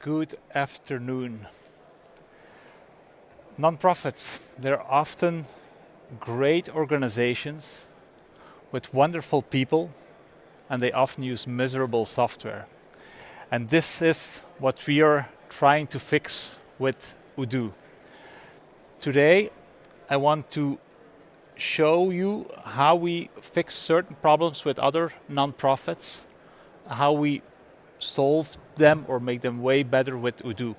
Good afternoon. Nonprofits, they're often great organizations with wonderful people, and they often use miserable software. And this is what we are trying to fix with Odoo. Today, I want to show you how we fix certain problems with other nonprofits, how we solve them or make them way better with Odoo.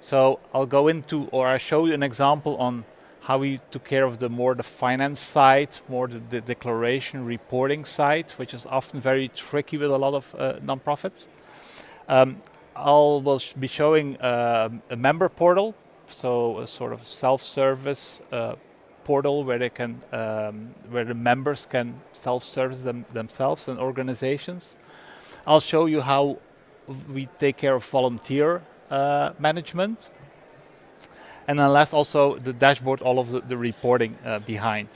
So I'll go into, or I'll show you an example on how we took care of the finance side, the declaration reporting side, which is often very tricky with a lot of nonprofits. Will be showing a member portal, so a sort of self-service portal where they can, where the members can self-service themselves and organizations. I'll show you how we take care of volunteer management. And then last, also the dashboard, all of the reporting behind.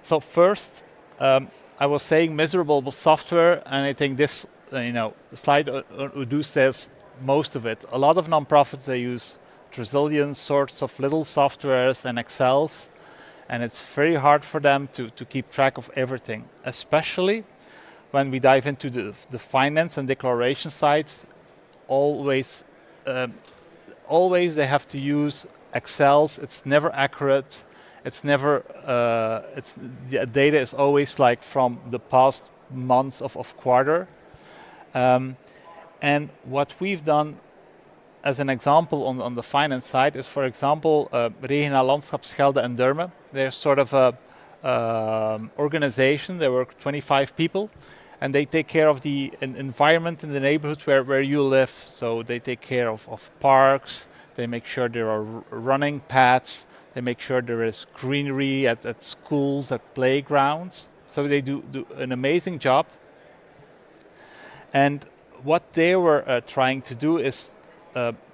So first, I was saying miserable software, and I think this slide Odoo says most of it. A lot of nonprofits, they use trillion sorts of little softwares and Excels, and it's very hard for them to keep track of everything, especially when we dive into the finance and declaration sides. Always they have to use Excels. It's never accurate. It's never. The data is always like from the past months of quarter. And what we've done as an example on the finance side is, for example, Regionaal Landschapsgelden en Durmen. They're sort of a organization. They work 25 people. And they take care of the environment in the neighborhood where you live. So they take care of parks, they make sure there are running paths, they make sure there is greenery at schools, at playgrounds. So they do an amazing job. And what they were trying to do is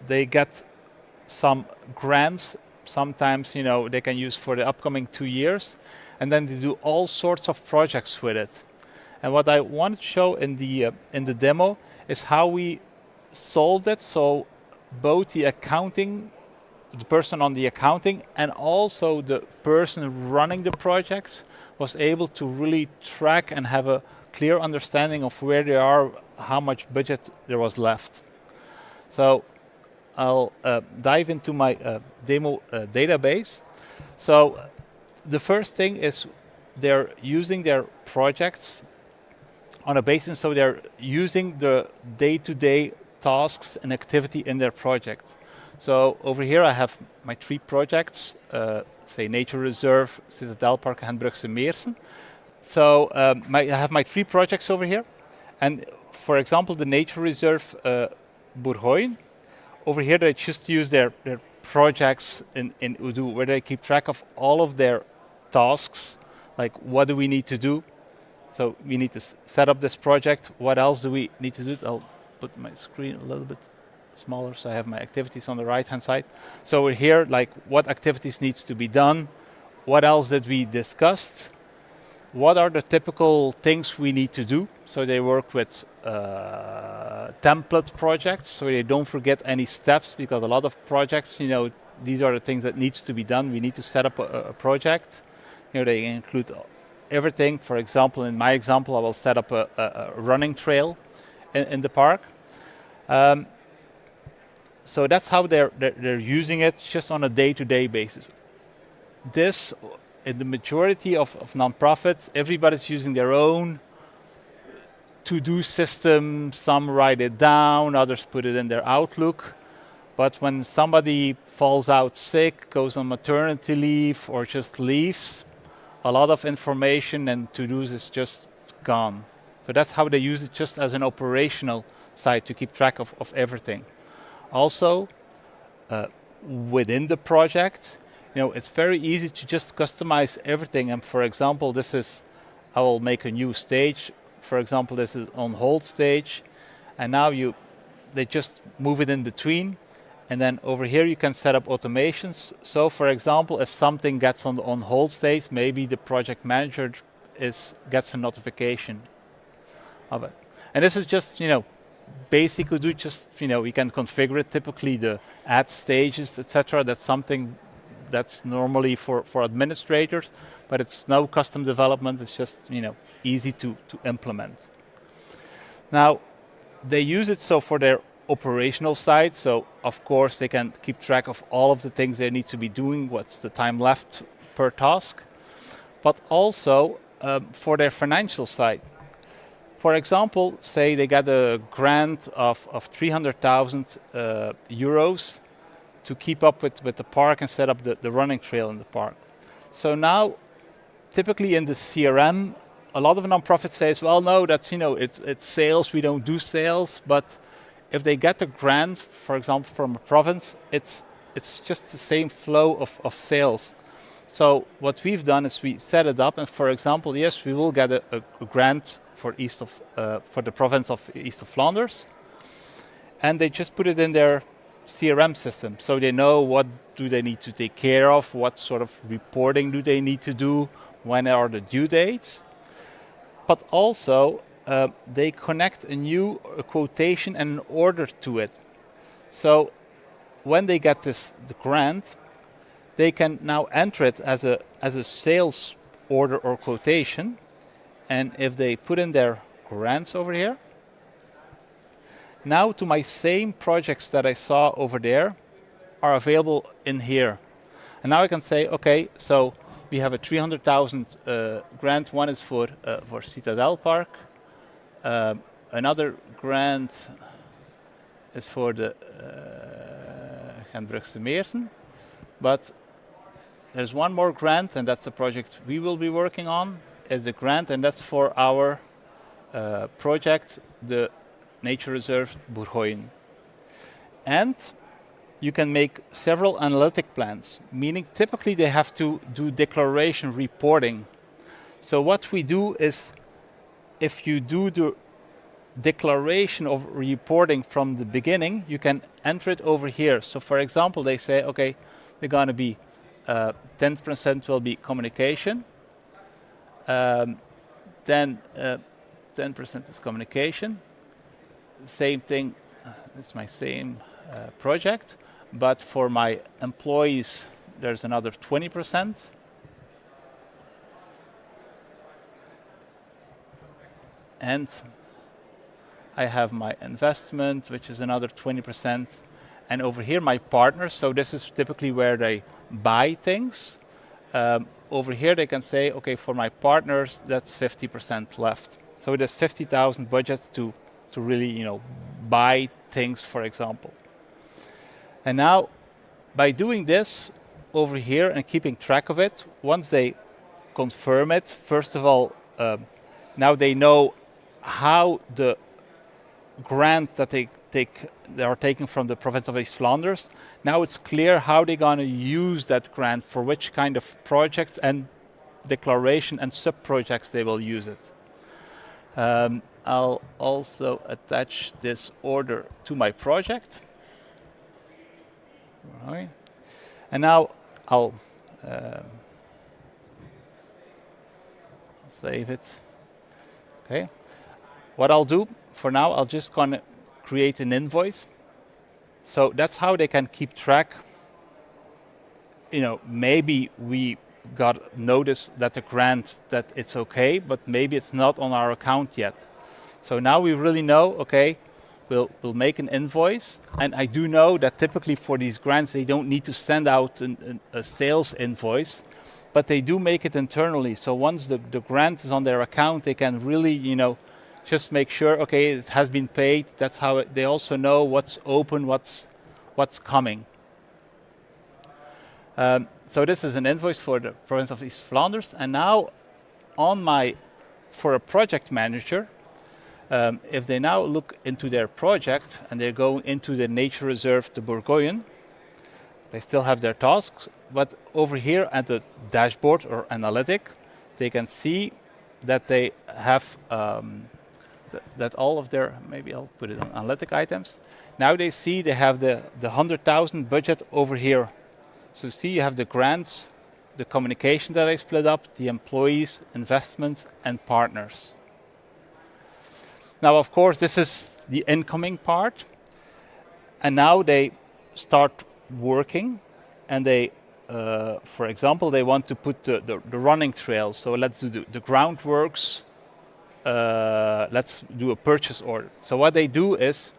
they get some grants, sometimes they can use for the upcoming 2 years, and then they do all sorts of projects with it. And what I want to show in the demo is how we solved it. So both the person on the accounting, and also the person running the projects was able to really track and have a clear understanding of where they are, how much budget there was left. So I'll dive into my demo database. So the first thing is they're using their projects on a basis, so they're using the day-to-day tasks and activity in their project. So over here I have my 3 projects, say Nature Reserve, Citadel Park, and Brugse Meersen. So I have my 3 projects over here. And for example, the Nature Reserve Bourgoin, over here they just use their projects in Odoo, where they keep track of all of their tasks, like what do we need to do. So we need to set up this project. What else do we need to do? I'll put my screen a little bit smaller so I have my activities on the right-hand side. So we're here, like what activities needs to be done? What else did we discuss? What are the typical things we need to do? So they work with template projects, so they don't forget any steps, because a lot of projects, these are the things that needs to be done. We need to set up a project. They include everything. For example, in my example, I will set up a running trail in the park. So that's how they're using it, just on a day-to-day basis. This, in the majority of nonprofits, everybody's using their own to-do system. Some write it down, others put it in their Outlook. But when somebody falls out sick, goes on maternity leave, or just leaves, a lot of information and to-dos is just gone. So that's how they use it, just as an operational side to keep track of everything. Also, within the project, it's very easy to just customize everything. And for example, I will make a new stage. For example, this is on hold stage. And now they just move it in between. And then over here you can set up automations. So for example, if something gets on hold stage, maybe the project manager gets a notification of it. And this is just, basically do just, we can configure it, typically the ad stages, etc. That's something that's normally for administrators, but it's no custom development, it's just, easy to implement. Now, they use it so for their operational side, so of course they can keep track of all of the things they need to be doing, what's the time left per task, but also for their financial side. For example, say they got a grant of 300,000 euros to keep up with the park and set up the running trail in the park. So now, typically in the CRM, a lot of nonprofits say, well, no, that's, it's sales, we don't do sales, but if they get a grant, for example, from a province, it's just the same flow of sales. So what we've done is we set it up, and for example, yes, we will get a grant for the province of East of Flanders, and they just put it in their CRM system, so they know what do they need to take care of, what sort of reporting do they need to do, when are the due dates. But also, they connect a new quotation and an order to it. So when they get the grant, they can now enter it as a sales order or quotation. And if they put in their grants over here, now to my same projects that I saw over there are available in here. And now I can say, okay, so we have a 300,000 grant. One is for Citadel Park. Another grant is for the Gentbrugse Meersen. But there's one more grant, and that's the project we will be working on, is the grant, and that's for our project, the Nature Reserve Bourgogne. And you can make several analytic plans, meaning typically they have to do declaration reporting. So what we do is, if you do the declaration of reporting from the beginning, you can enter it over here. So for example, they say, okay, they're going to be 10% will be communication, then 10% is communication. Same thing, it's my same project, but for my employees, there's another 20%. And I have my investment, which is another 20%. And over here, my partners, so this is typically where they buy things. Over here, they can say, okay, for my partners, that's 50% left. So there's 50,000 budget to really, buy things, for example. And now, by doing this over here and keeping track of it, once they confirm it, first of all, now they know how the grant that they are taking from the province of East Flanders, now it's clear how they're going to use that grant, for which kind of projects and declaration and sub-projects they will use it. I'll also attach this order to my project. Right. And now I'll save it. Okay. What I'll do for now, I'll just gonna create an invoice. So that's how they can keep track. Maybe we got notice that the grant, that it's okay, but maybe it's not on our account yet. So now we really know, okay, we'll make an invoice. And I do know that typically for these grants, they don't need to send out a sales invoice, but they do make it internally. So once the grant is on their account, they can really, just make sure, okay, it has been paid. That's how they also know what's open, what's coming. So this is an invoice for the province of East Flanders. And now for a project manager, if they now look into their project and they go into the Nature Reserve, the Bourgogne, they still have their tasks, but over here at the dashboard or analytic, they can see that they have that all of their, maybe I'll put it on analytic items. Now they see they have the 100,000 budget over here. So see, you have the grants, the communication that I split up, the employees, investments, and partners. Now, of course, this is the incoming part, and now they start working, and they, for example, they want to put the running trail. So let's do the groundworks. Let's do a purchase order. So what they do is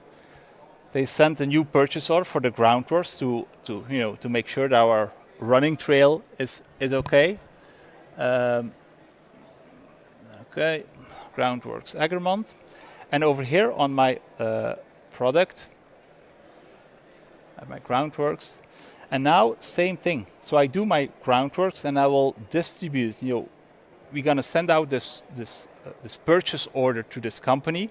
they send a new purchase order for the groundworks to make sure that our running trail is okay. Okay, groundworks Egremont, and over here on my product, I have my groundworks, and now same thing. So I do my groundworks, and I will distribute. We're gonna send out this purchase order to this company,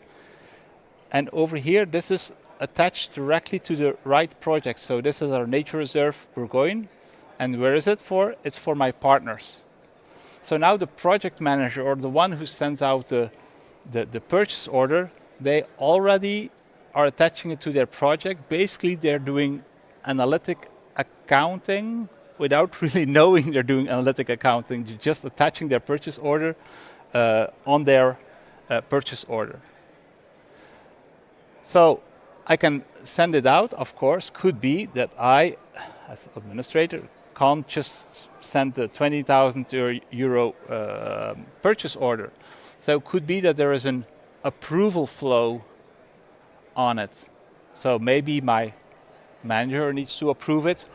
and over here this is attached directly to the right project. So this is our nature reserve Bourgogne, and where is it for? It's for my partners. So now the project manager, or the one who sends out the purchase order, they already are attaching it to their project. Basically, they're doing analytic accounting without really knowing they're doing analytic accounting. They're just attaching their purchase order on their purchase order. So I can send it out, of course. Could be that I, as administrator, can't just send the 20,000 euro purchase order. So it could be that there is an approval flow on it. So maybe my manager needs to approve it,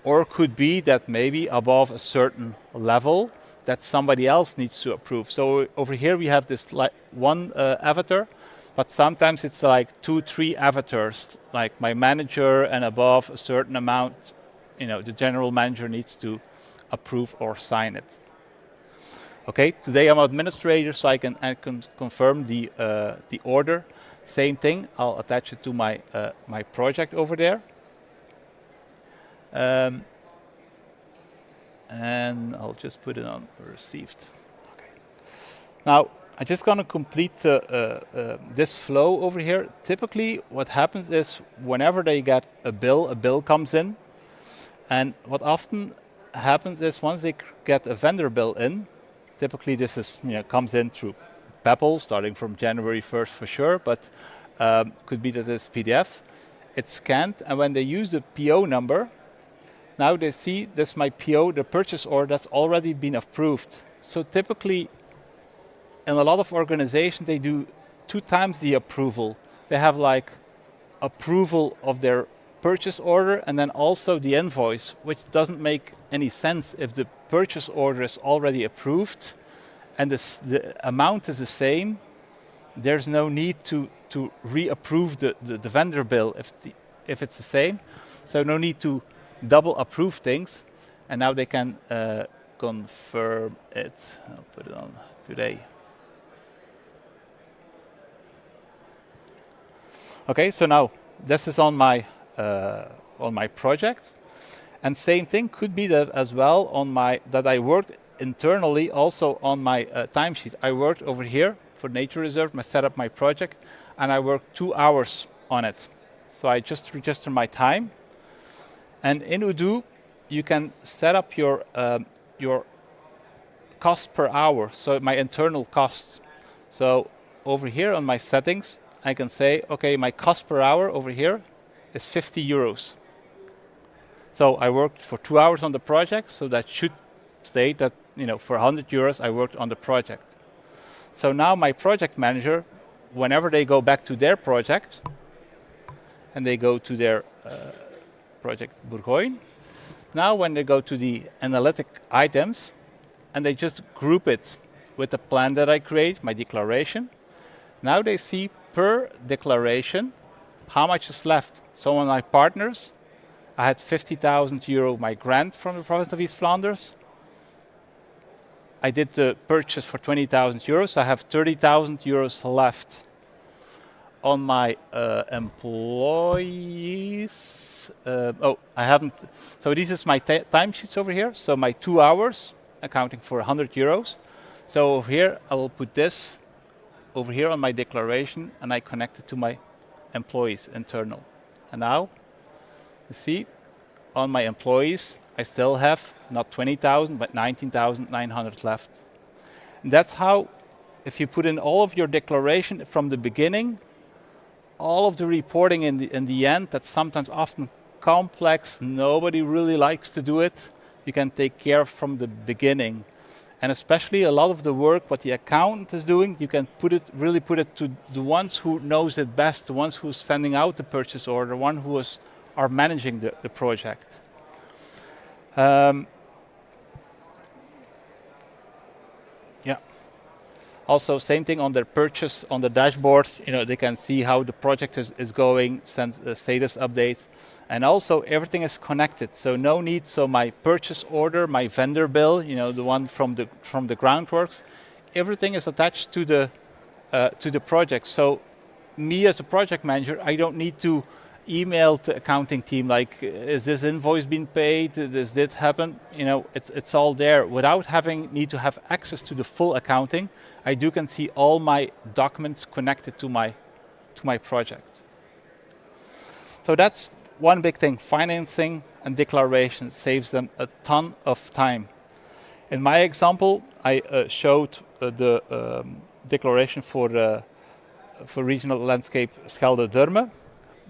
or could be that maybe above a certain level that somebody else needs to approve. So over here we have this one avatar, but sometimes it's like 2, 3 avatars, like my manager, and above a certain amount, the general manager needs to approve or sign it. Okay, today I'm administrator, so I can confirm the order. Same thing, I'll attach it to my my project over there. And I'll just put it on received. Okay. Now, I'm just going to complete this flow over here. Typically, what happens is whenever they get a bill comes in. And what often happens is once they get a vendor bill in, typically this is comes in through Peppol, starting from January 1st for sure, but could be that it's PDF. It's scanned, and when they use the PO number, now they see this my PO, the purchase order that's already been approved. So typically, in a lot of organizations, they do 2 times the approval. They have like approval of their purchase order and then also the invoice, which doesn't make any sense. If the purchase order is already approved and the amount is the same, there's no need to reapprove the vendor bill if it's the same. So no need to double approve things, and now they can confirm it. I'll put it on today. Okay, so now this is on my project, and same thing could be that as well on that I worked internally also on my timesheet. I worked over here for nature reserve. I set up my project, and I worked 2 hours on it. So I just register my time, and in Odoo you can set up your cost per hour. So my internal costs. So over here on my settings, I can say, okay, my cost per hour over here is 50 euros. So I worked for 2 hours on the project, so that should state that for 100 euros I worked on the project. So now my project manager, whenever they go back to their project, and they go to their project Bourgogne, now when they go to the analytic items, and they just group it with the plan that I create, my declaration, now they see per declaration how much is left. So on my partners, I had 50,000 euro my grant from the province of East Flanders. I did the purchase for 20,000 euros. I have 30,000 euros left. On my employees, I haven't. So this is my timesheets over here. So my 2 hours accounting for 100 euros. So over here, I will put this over here on my declaration, and I connect it to my employees internal. And now, you see, on my employees, I still have not 20,000, but 19,900 left. And that's how, if you put in all of your declaration from the beginning, all of the reporting in the end, that's sometimes often complex, nobody really likes to do it, you can take care of from the beginning. And especially a lot of the work, what the accountant is doing, you can really put it to the ones who knows it best, the ones who are sending out the purchase order, the one who are managing the project. Yeah. Also, same thing on their purchase on the dashboard. They can see how the project is going, send status updates, and also everything is connected. So no need. So my purchase order, my vendor bill, the one from the groundworks, everything is attached to the project. So me as a project manager, I don't need to email the accounting team like, is this invoice being paid? Does this happen? It's all there. Without need to have access to the full accounting, I can see all my documents connected to my project. So that's one big thing. Financing and declaration saves them a ton of time. In my example, I showed the declaration for regional landscape Schelde-Durme,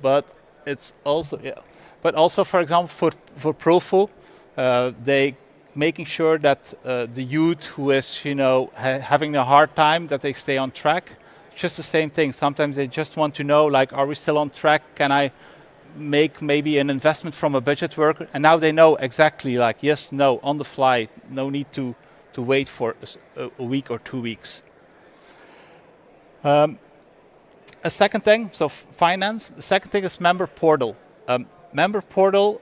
but it's also, but also, for example, for Profu, they making sure that the youth who is, having a hard time, that they stay on track. Just the same thing. Sometimes they just want to know, like, are we still on track? Can I make maybe an investment from a budget worker? And now they know exactly, like, yes, no, on the fly. No need to wait for a week or 2 weeks. A second thing, so finance. The second thing is member portal. Member portal,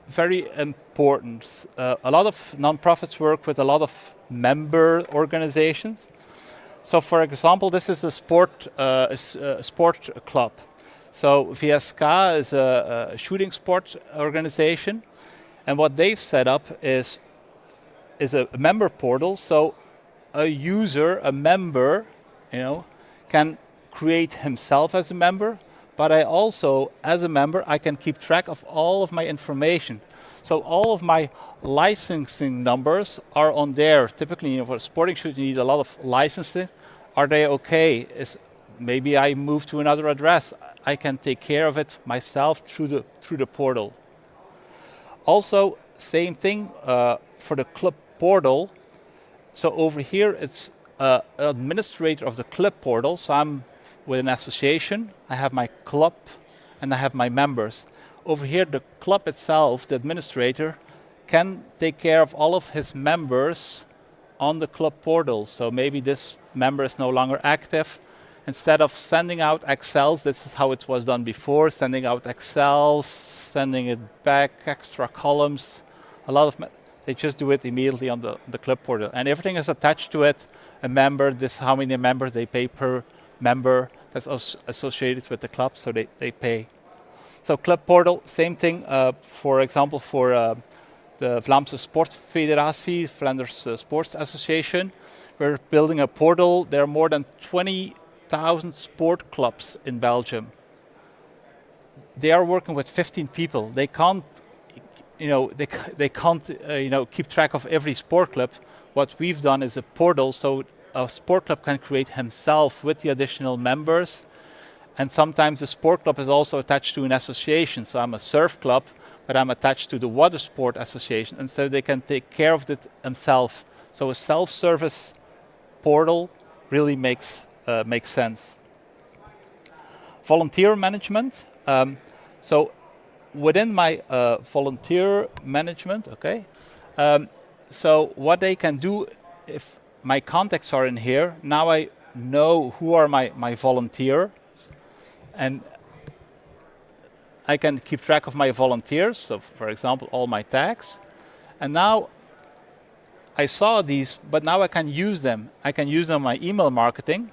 very important. A lot of nonprofits work with a lot of member organizations. So, for example, this is a sport club. So VSK is a shooting sport organization, and what they've set up is a member portal. So a user, a member, can create himself as a member, but I also, as a member, I can keep track of all of my information. So all of my licensing numbers are on there. Typically, for a sporting shoot, you need a lot of licensing. Are they okay? Maybe I move to another address. I can take care of it myself through the portal. Also, same thing for the club portal. So over here, it's administrator of the club portal. So I'm with an association, I have my club, and I have my members. Over here, the club itself, the administrator, can take care of all of his members on the club portal. So maybe this member is no longer active. Instead of sending out Excels, this is how it was done before, sending out Excels, sending it back, extra columns, they just do it immediately on the club portal. And everything is attached to it. A member, this is how many members they pay per member that's associated with the club, so they pay. So club portal, same thing, for example, for the Vlaamse Sportfederatie, Flanders Sports Association. We're building a portal. There are more than 20,000 sport clubs in Belgium. They are working with 15 people. They can't, keep track of every sport club. What we've done is a portal, so a sport club can create himself with the additional members. And sometimes the sport club is also attached to an association. So I'm a surf club, but I'm attached to the water sport association, and so they can take care of it themselves. So a self-service portal really makes sense. Volunteer management. So within my volunteer management, so what they can do, if my contacts are in here, now I know who are my volunteers, and I can keep track of my volunteers. So for example, all my tags. And now I saw these, but now I can use them. I can use them in my email marketing.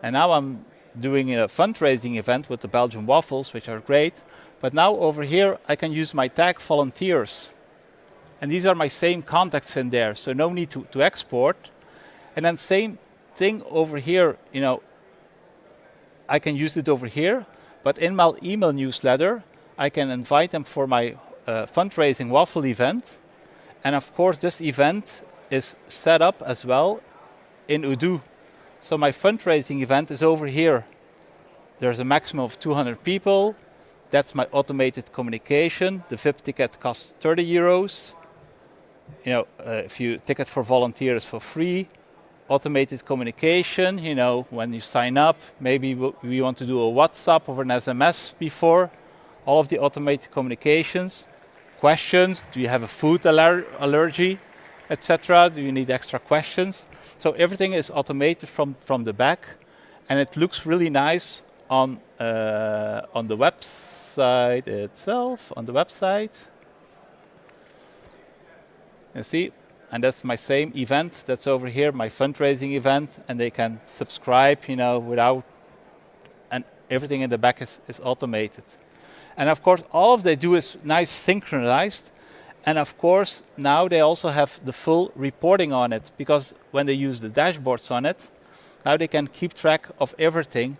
And now I'm doing a fundraising event with the Belgian waffles, which are great. But now over here, I can use my tag volunteers. And these are my same contacts in there, so no need to export. And then same thing over here, I can use it over here, but in my email newsletter, I can invite them for my fundraising waffle event. And of course, this event is set up as well in Odoo. So my fundraising event is over here. there's a maximum of 200 people. That's my automated communication. The VIP ticket costs 30 euros. If you ticket for volunteers for free, automated communication, when you sign up, maybe we want to do a WhatsApp or an SMS before, all of the automated communications, questions, do you have a food allergy, etc. Do you need extra questions? So everything is automated from the back, and it looks really nice on the website itself, on the website. You see? And that's my same event. That's over here, my fundraising event, and they can subscribe, without, and everything in the back is automated. And of course, all of they do is nice synchronized. And of course, now they also have the full reporting on it, because when they use the dashboards on it, now they can keep track of everything,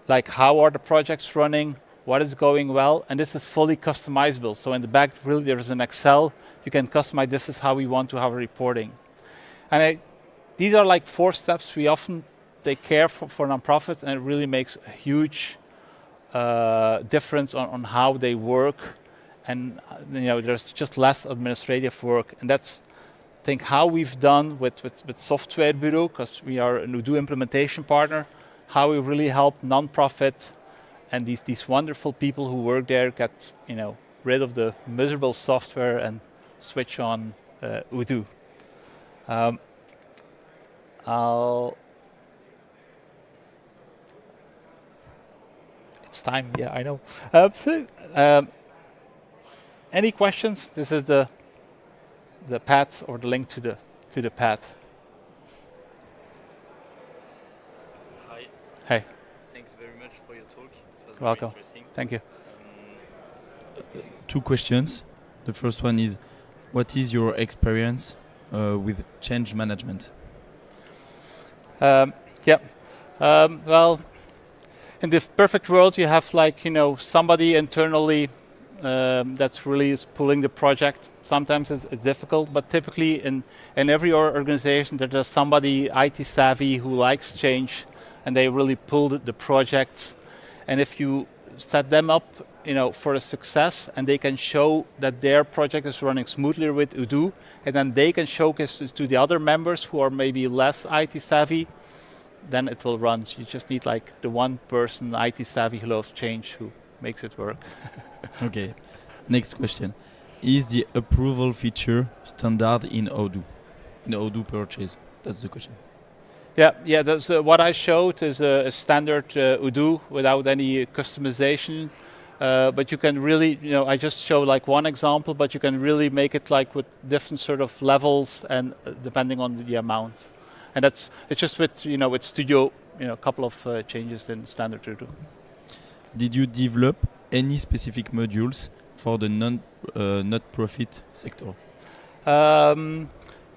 like how are the projects running, what is going well, and this is fully customizable. So in the back, really, there is an Excel. You can customize, this is how we want to have a reporting. And these are like 4 steps we often take care for nonprofits, and it really makes a huge difference on how they work. And there's just less administrative work. And that's, I think, how we've done with Software Bureau, because we are an Odoo implementation partner, how we really help nonprofit and these wonderful people who work there get rid of the miserable software and switch on Odoo. It's time, yeah, I know. Any questions? This is the path, or the link to the path. Hi. Hey. Thanks very much for your talk. It was Welcome. very interesting. Thank you. 2 questions. The first one is, what is your experience with change management? Well, in the perfect world, you have somebody internally that's really is pulling the project. Sometimes it's difficult, but typically in every organization there's somebody IT savvy who likes change, and they really pull the project. And if you set them up, for a success, and they can show that their project is running smoothly with Odoo, and then they can showcase this to the other members who are maybe less IT savvy, then it will run. You just need the one person IT savvy who loves change, who makes it work. Okay. Next question. Is the approval feature standard in Odoo? In Odoo purchase? That's the question. Yeah. That's what I showed is a standard Odoo without any customization. But you can really, I just show one example, but you can really make it with different sort of levels and depending on the amount. And it's just with, with Studio, a couple of changes in standard Odoo. Did you develop any specific modules for the not-profit sector?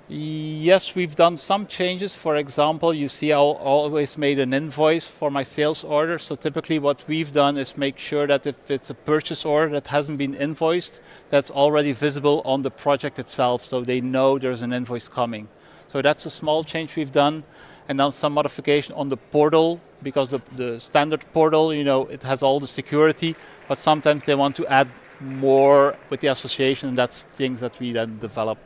Yes, we've done some changes. For example, you see I always made an invoice for my sales order. So typically what we've done is make sure that if it's a purchase order that hasn't been invoiced, that's already visible on the project itself, so they know there's an invoice coming. So that's a small change we've done. And then some modification on the portal, because the standard portal, it has all the security, but sometimes they want to add more with the association, and that's things that we then develop.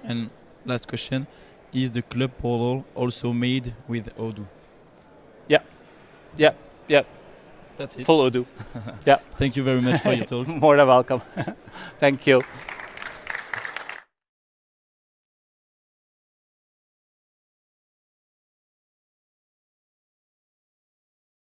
And last question, is the club portal also made with Odoo? Yeah. That's it. Full Odoo. Yeah. Thank you very much for your talk. More than welcome. Thank you.